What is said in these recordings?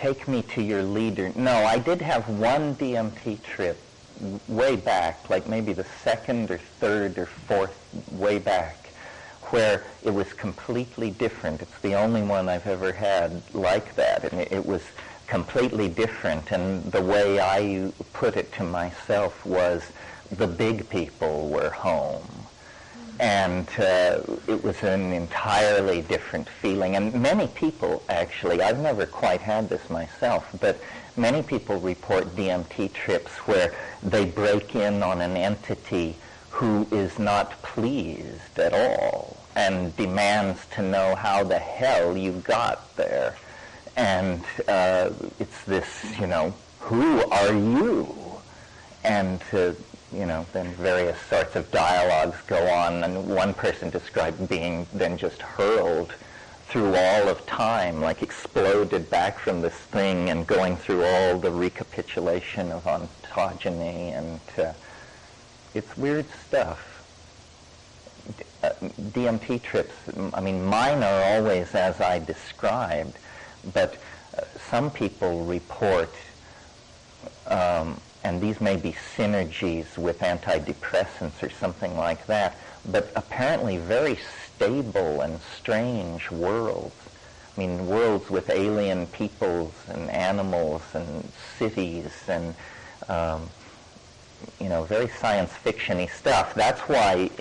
take me to your leader. No, I did have one DMT trip way back, like maybe the second or third or fourth way back, where it was completely different. It's the only one I've ever had like that, and it was completely different. And the way I put it to myself was the big people were home. And it was an entirely different feeling. And many people, actually, I've never quite had this myself, but many people report DMT trips where they break in on an entity who is not pleased at all and demands to know how the hell you got there. And it's this, who are you? And then various sorts of dialogues go on, and one person described being then just hurled through all of time, like exploded back from this thing and going through all the recapitulation of ontogeny, and it's weird stuff. DMT trips, mine are always as I described, but some people report and these may be synergies with antidepressants or something like that, but apparently very stable and strange worlds. Worlds with alien peoples and animals and cities and, very science fiction-y stuff. That's why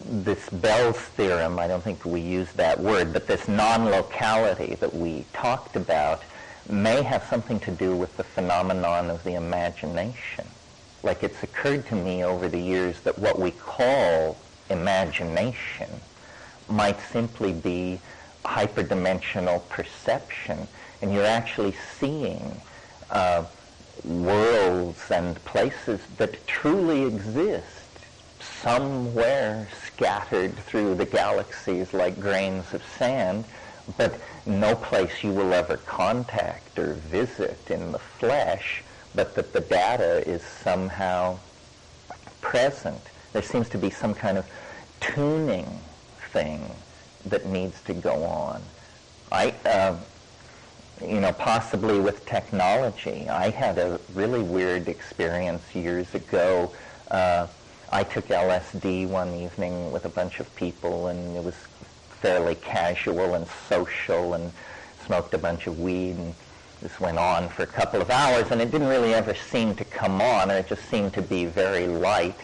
this Bell's theorem, I don't think we use that word, but this non-locality that we talked about may have something to do with the phenomenon of the imagination. Like, it's occurred to me over the years that what we call imagination might simply be hyperdimensional perception, and you're actually seeing worlds and places that truly exist somewhere scattered through the galaxies like grains of sand, but no place you will ever contact or visit in the flesh, but that the data is somehow present. There seems to be some kind of tuning thing that needs to go on. Possibly with technology. I had a really weird experience years ago. I took LSD one evening with a bunch of people, and it was fairly casual and social, and smoked a bunch of weed, and this went on for a couple of hours, and it didn't really ever seem to come on, and it just seemed to be very light.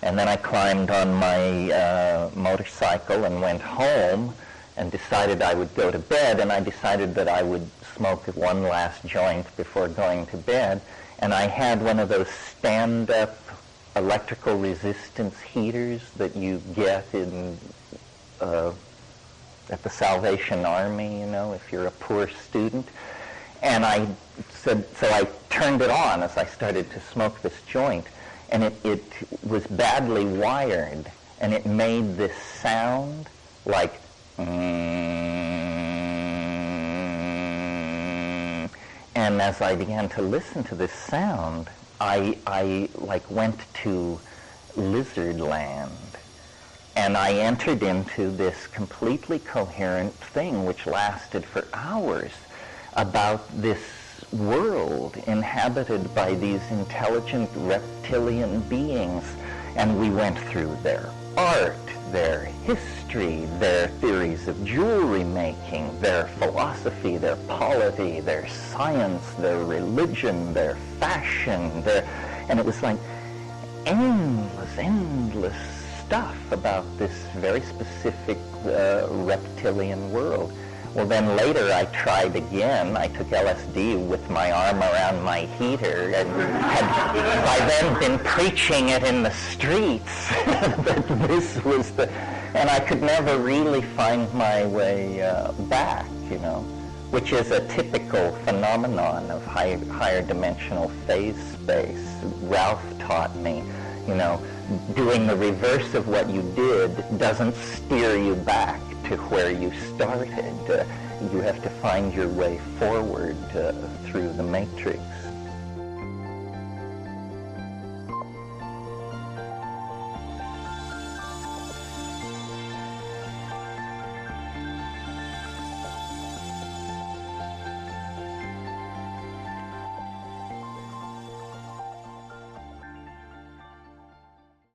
And then I climbed on my motorcycle and went home and decided I would go to bed, and I decided that I would smoke one last joint before going to bed. And I had one of those stand-up electrical resistance heaters that you get in at the Salvation Army, if you're a poor student. And I turned it on as I started to smoke this joint, and it was badly wired, and it made this sound like, and as I began to listen to this sound, I went to lizard land. And I entered into this completely coherent thing which lasted for hours about this world inhabited by these intelligent reptilian beings. And we went through their art, their history, their theories of jewelry making, their philosophy, their polity, their science, their religion, their fashion, and it was like endless stuff about this very specific reptilian world. Well, then later I tried again. I took LSD with my arm around my heater and had by then been preaching it in the streets that this was and I could never really find my way back, which is a typical phenomenon of higher dimensional phase space. Ralph taught me, doing the reverse of what you did doesn't steer you back to where you started. You have to find your way forward through the matrix.